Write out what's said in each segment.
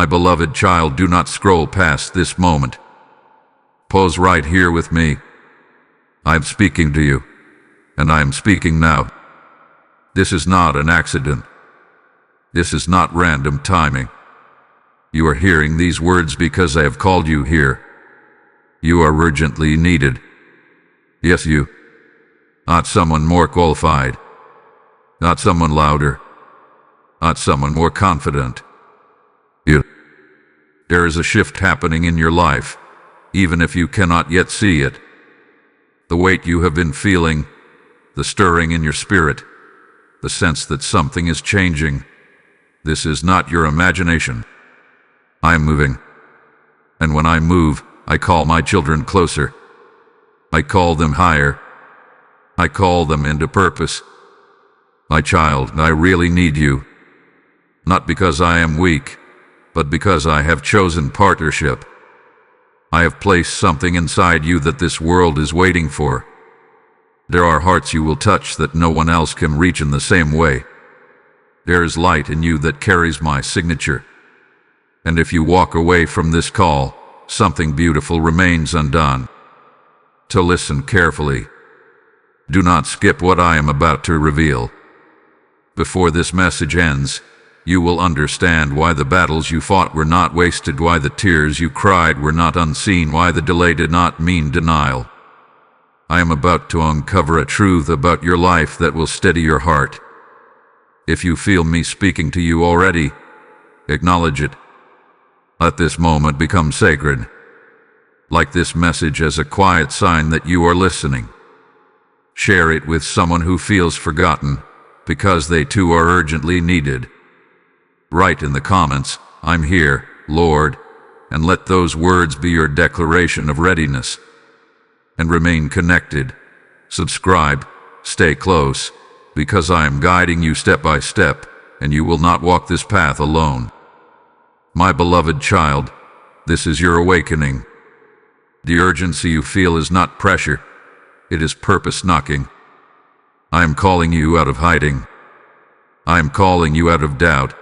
My beloved child, do not scroll past this moment. Pause right here with me. I am speaking to you, and I am speaking now. This is not an accident. This is not random timing. You are hearing these words because I have called you here. You are urgently needed. Yes, you. Not someone more qualified. Not someone louder. Not someone more confident. You. There is a shift happening in your life, even if you cannot yet see it. The weight you have been feeling, the stirring in your spirit, the sense that something is changing. This is not your imagination. I am moving. And when I move, I call my children closer. I call them higher. I call them into purpose. My child, I really need you. Not because I am weak, but because I have chosen partnership. I have placed something inside you that this world is waiting for. There are hearts you will touch that no one else can reach in the same way. There is light in you that carries my signature. And if you walk away from this call, something beautiful remains undone. To listen carefully. Do not skip what I am about to reveal. Before this message ends, you will understand why the battles you fought were not wasted, why the tears you cried were not unseen, why the delay did not mean denial. I am about to uncover a truth about your life that will steady your heart. If you feel me speaking to you already, acknowledge it. Let this moment become sacred. Like this message as a quiet sign that you are listening. Share it with someone who feels forgotten, because they too are urgently needed. Write in the comments, "I'm here, Lord," and let those words be your declaration of readiness. And remain connected. Subscribe, stay close, because I am guiding you step by step, and you will not walk this path alone. My beloved child, this is your awakening. The urgency you feel is not pressure, it is purpose knocking. I am calling you out of hiding. I am calling you out of doubt.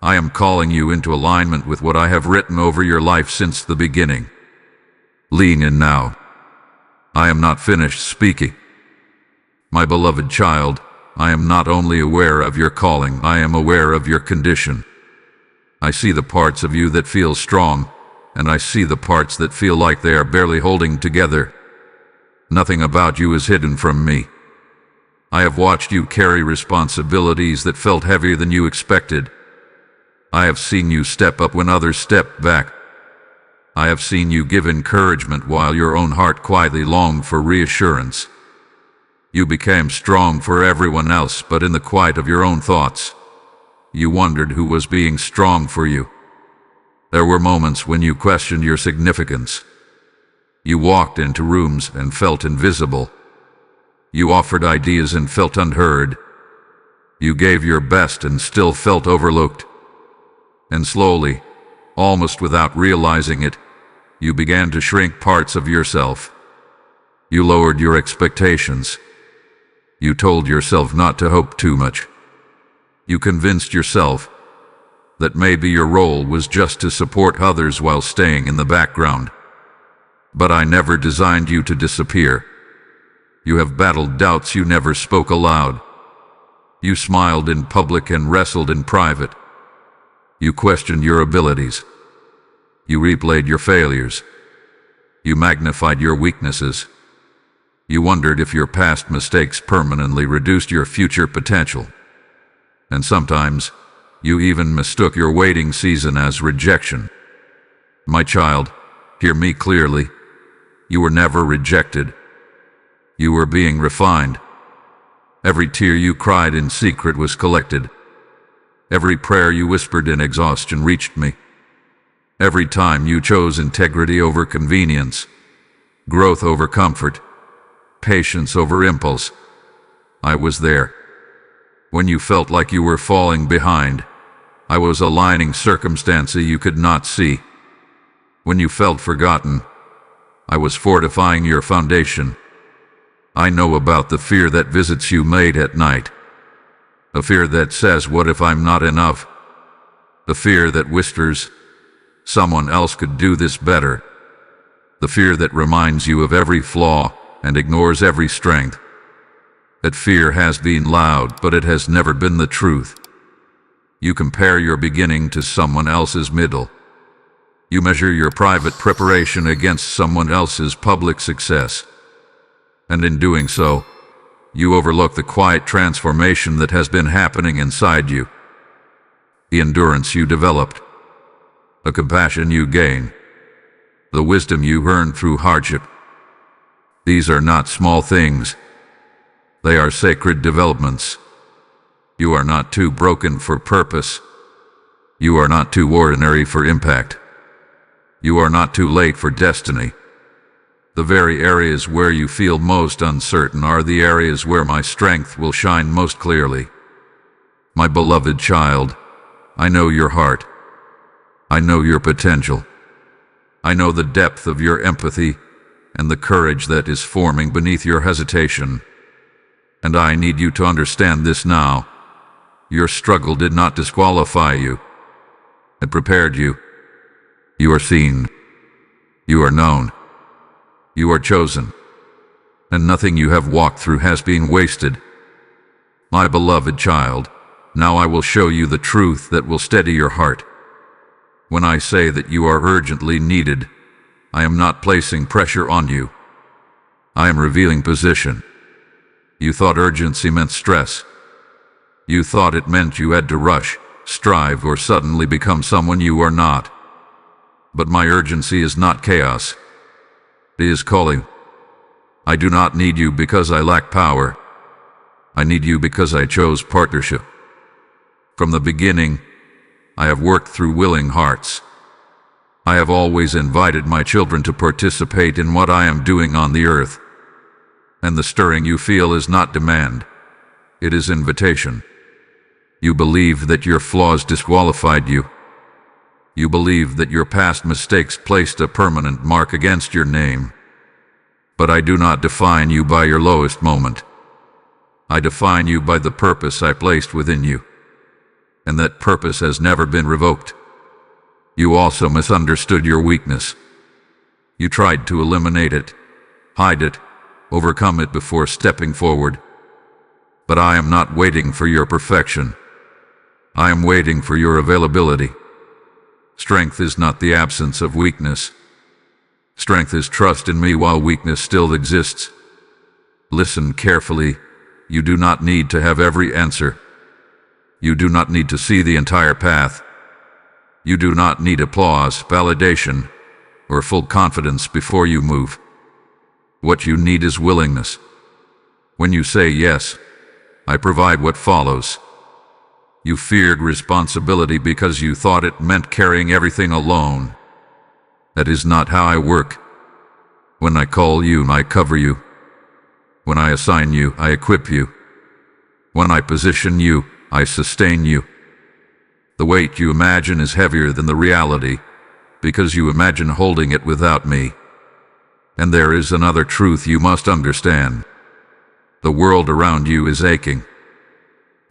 I am calling you into alignment with what I have written over your life since the beginning. Lean in now. I am not finished speaking. My beloved child, I am not only aware of your calling, I am aware of your condition. I see the parts of you that feel strong, and I see the parts that feel like they are barely holding together. Nothing about you is hidden from me. I have watched you carry responsibilities that felt heavier than you expected. I have seen you step up when others stepped back. I have seen you give encouragement while your own heart quietly longed for reassurance. You became strong for everyone else, but in the quiet of your own thoughts, you wondered who was being strong for you. There were moments when you questioned your significance. You walked into rooms and felt invisible. You offered ideas and felt unheard. You gave your best and still felt overlooked. And slowly, almost without realizing it, you began to shrink parts of yourself. You lowered your expectations. You told yourself not to hope too much. You convinced yourself that maybe your role was just to support others while staying in the background. But I never designed you to disappear. You have battled doubts you never spoke aloud. You smiled in public and wrestled in private. You questioned your abilities. You replayed your failures. You magnified your weaknesses. You wondered if your past mistakes permanently reduced your future potential. And sometimes, you even mistook your waiting season as rejection. My child, hear me clearly. You were never rejected. You were being refined. Every tear you cried in secret was collected. Every prayer you whispered in exhaustion reached me. Every time you chose integrity over convenience, growth over comfort, patience over impulse, I was there. When you felt like you were falling behind, I was aligning circumstances you could not see. When you felt forgotten, I was fortifying your foundation. I know about the fear that visits you late at night. A fear that says, what if I'm not enough? The fear that whispers, someone else could do this better. The fear that reminds you of every flaw and ignores every strength. That fear has been loud, but it has never been the truth. You compare your beginning to someone else's middle. You measure your private preparation against someone else's public success. And in doing so, you overlook the quiet transformation that has been happening inside you. The endurance you developed, the compassion you gain, the wisdom you earned through hardship. These are not small things. They are sacred developments. You are not too broken for purpose. You are not too ordinary for impact. You are not too late for destiny. The very areas where you feel most uncertain are the areas where my strength will shine most clearly. My beloved child, I know your heart. I know your potential. I know the depth of your empathy and the courage that is forming beneath your hesitation. And I need you to understand this now. Your struggle did not disqualify you. It prepared you. You are seen. You are known. You are chosen. And nothing you have walked through has been wasted. My beloved child, now I will show you the truth that will steady your heart. When I say that you are urgently needed, I am not placing pressure on you. I am revealing position. You thought urgency meant stress. You thought it meant you had to rush, strive, or suddenly become someone you are not. But my urgency is not chaos. It is calling. I do not need you because I lack power. I need you because I chose partnership. From the beginning, I have worked through willing hearts. I have always invited my children to participate in what I am doing on the earth. And the stirring you feel is not demand. It is invitation. You believe that your flaws disqualified you. You believe that your past mistakes placed a permanent mark against your name. But I do not define you by your lowest moment. I define you by the purpose I placed within you. And that purpose has never been revoked. You also misunderstood your weakness. You tried to eliminate it, hide it, overcome it before stepping forward. But I am not waiting for your perfection. I am waiting for your availability. Strength is not the absence of weakness. Strength is trust in me while weakness still exists. Listen carefully. You do not need to have every answer. You do not need to see the entire path. You do not need applause, validation, or full confidence before you move. What you need is willingness. When you say yes, I provide what follows. You feared responsibility because you thought it meant carrying everything alone. That is not how I work. When I call you, I cover you. When I assign you, I equip you. When I position you, I sustain you. The weight you imagine is heavier than the reality, because you imagine holding it without me. And there is another truth you must understand. The world around you is aching.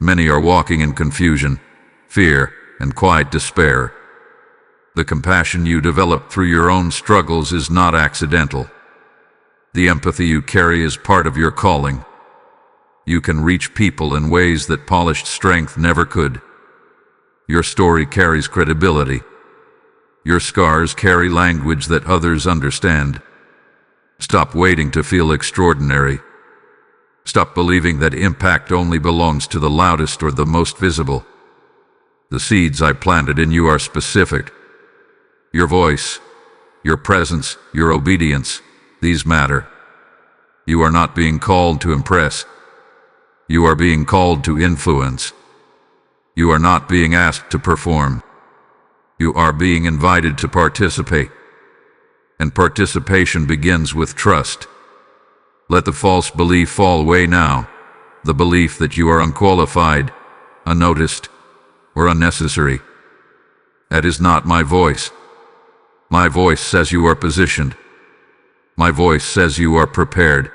Many are walking in confusion, fear, and quiet despair. The compassion you develop through your own struggles is not accidental. The empathy you carry is part of your calling. You can reach people in ways that polished strength never could. Your story carries credibility. Your scars carry language that others understand. Stop waiting to feel extraordinary. Stop believing that impact only belongs to the loudest or the most visible. The seeds I planted in you are specific. Your voice, your presence, your obedience, these matter. You are not being called to impress. You are being called to influence. You are not being asked to perform. You are being invited to participate. And participation begins with trust. Let the false belief fall away now, the belief that you are unqualified, unnoticed, or unnecessary. That is not my voice. My voice says you are positioned. My voice says you are prepared.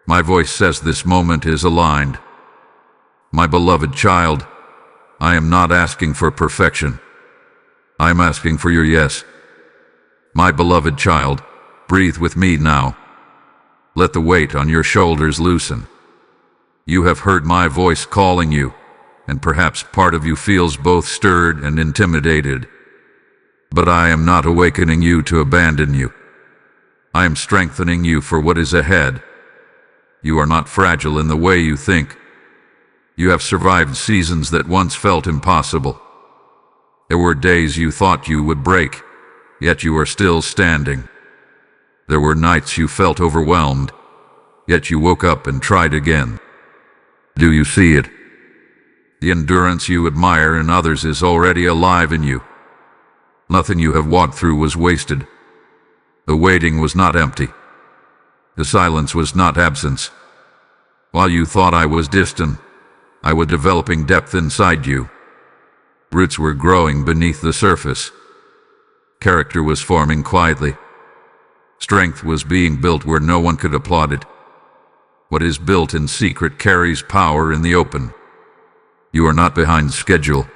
My voice says this moment is aligned. My beloved child, I am not asking for perfection. I am asking for your yes. My beloved child, breathe with me now. Let the weight on your shoulders loosen. You have heard my voice calling you, and perhaps part of you feels both stirred and intimidated. But I am not awakening you to abandon you. I am strengthening you for what is ahead. You are not fragile in the way you think. You have survived seasons that once felt impossible. There were days you thought you would break, yet you are still standing. There were nights you felt overwhelmed, yet you woke up and tried again. Do you see it? The endurance you admire in others is already alive in you. Nothing you have walked through was wasted. The waiting was not empty. The silence was not absence. While you thought I was distant, I was developing depth inside you. Roots were growing beneath the surface. Character was forming quietly. Strength was being built where no one could applaud it. What is built in secret carries power in the open. You are not behind schedule.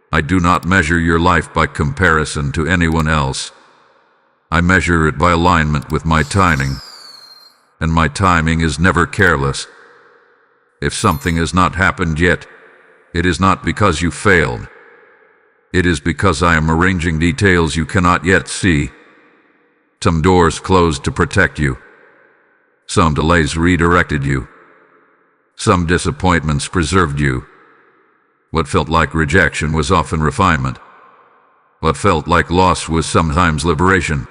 I do not measure your life by comparison to anyone else. I measure it by alignment with my timing. And my timing is never careless. If something has not happened yet, it is not because you failed. It is because I am arranging details you cannot yet see. Some doors closed to protect you. Some delays redirected you. Some disappointments preserved you. What felt like rejection was often refinement. What felt like loss was sometimes liberation.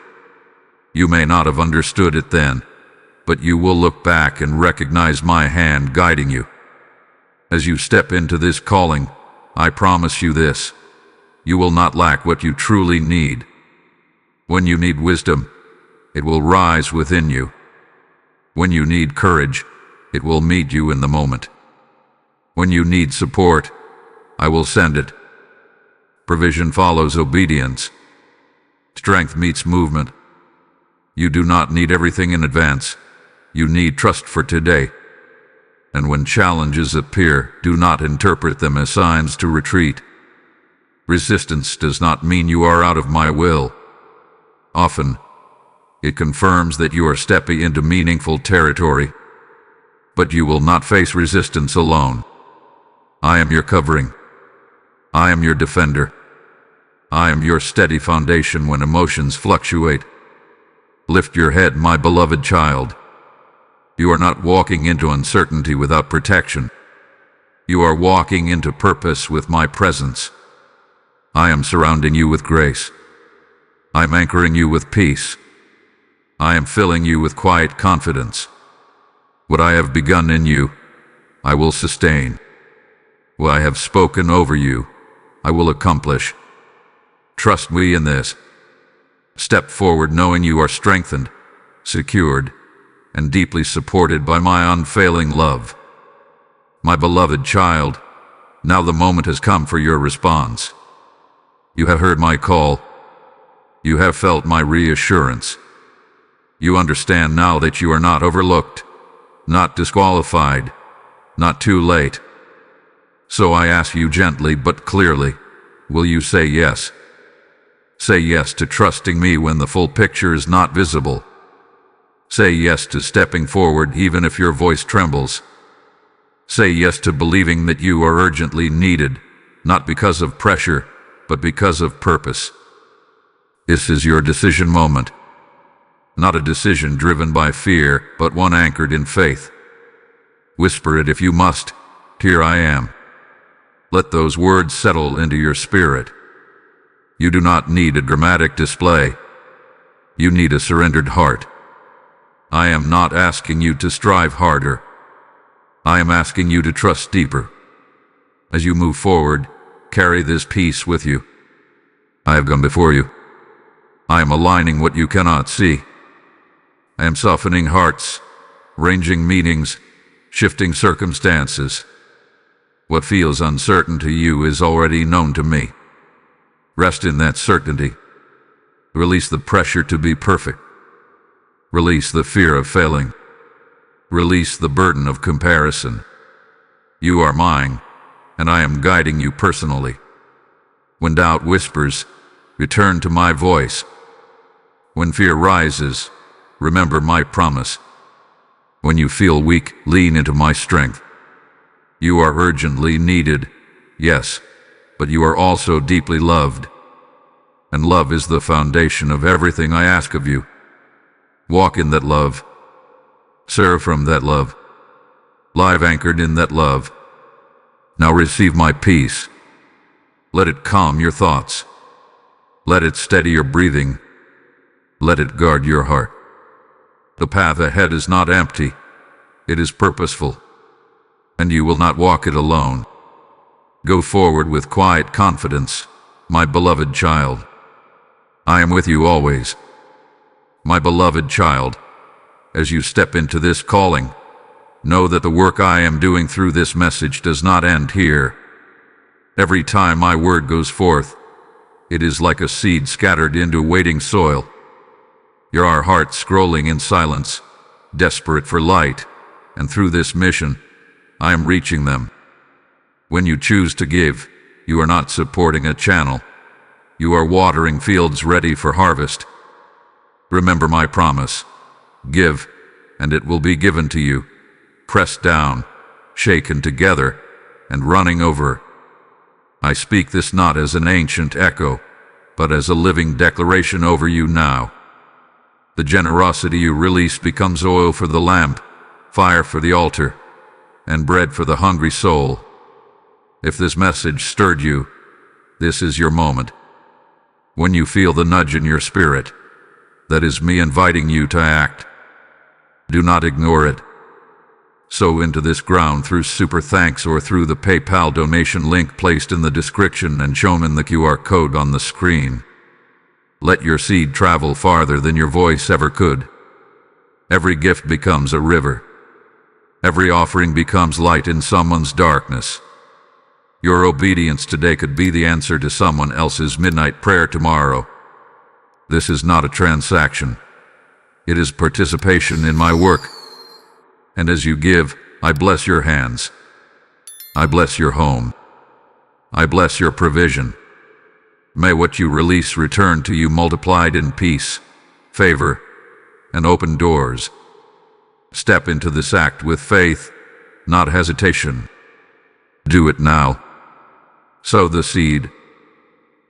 You may not have understood it then, but you will look back and recognize my hand guiding you. As you step into this calling, I promise you this: you will not lack what you truly need. When you need wisdom, it will rise within you. When you need courage, it will meet you in the moment. When you need support, I will send it. Provision follows obedience. Strength meets movement. You do not need everything in advance. You need trust for today. And when challenges appear, do not interpret them as signs to retreat. Resistance does not mean you are out of my will. Often, it confirms that you are stepping into meaningful territory. But you will not face resistance alone. I am your covering. I am your defender. I am your steady foundation when emotions fluctuate. Lift your head, my beloved child. You are not walking into uncertainty without protection. You are walking into purpose with my presence. I am surrounding you with grace. I am anchoring you with peace. I am filling you with quiet confidence. What I have begun in you, I will sustain. What I have spoken over you, I will accomplish. Trust me in this. Step forward knowing you are strengthened, secured, and deeply supported by my unfailing love. My beloved child, now the moment has come for your response. You have heard my call. You have felt my reassurance. You understand now that you are not overlooked, not disqualified, not too late. So I ask you gently but clearly, will you say yes? Say yes to trusting me when the full picture is not visible. Say yes to stepping forward even if your voice trembles. Say yes to believing that you are urgently needed, not because of pressure, but because of purpose. This is your decision moment. Not a decision driven by fear, but one anchored in faith. Whisper it if you must. Here I am. Let those words settle into your spirit. You do not need a dramatic display. You need a surrendered heart. I am not asking you to strive harder. I am asking you to trust deeper. As you move forward, carry this peace with you. I have gone before you. I am aligning what you cannot see. I am softening hearts, arranging meetings, shifting circumstances. What feels uncertain to you is already known to me. Rest in that certainty. Release the pressure to be perfect. Release the fear of failing. Release the burden of comparison. You are mine, and I am guiding you personally. When doubt whispers, return to my voice. When fear rises, remember my promise. When you feel weak, lean into my strength. You are urgently needed, yes, but you are also deeply loved. And love is the foundation of everything I ask of you. Walk in that love. Serve from that love. Live anchored in that love. Now receive my peace. Let it calm your thoughts. Let it steady your breathing. Let it guard your heart. The path ahead is not empty. It is purposeful. And you will not walk it alone. Go forward with quiet confidence, my beloved child. I am with you always. My beloved child, as you step into this calling, know that the work I am doing through this message does not end here. Every time my word goes forth, it is like a seed scattered into waiting soil. Your heart scrolling in silence, desperate for light, and through this mission, I am reaching them. When you choose to give, you are not supporting a channel. You are watering fields ready for harvest. Remember my promise. Give, and it will be given to you. Pressed down, shaken together, and running over. I speak this not as an ancient echo, but as a living declaration over you now. The generosity you release becomes oil for the lamp, fire for the altar, and bread for the hungry soul. If this message stirred you, this is your moment. When you feel the nudge in your spirit, that is me inviting you to act. Do not ignore it. Sow into this ground through Super Thanks or through the PayPal donation link placed in the description and shown in the QR code on the screen. Let your seed travel farther than your voice ever could. Every gift becomes a river. Every offering becomes light in someone's darkness. Your obedience today could be the answer to someone else's midnight prayer tomorrow. This is not a transaction. It is participation in my work. And as you give, I bless your hands. I bless your home. I bless your provision. May what you release return to you multiplied in peace, favor, and open doors. Step into this act with faith, not hesitation. Do it now. Sow the seed.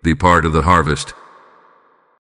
Be part of the harvest.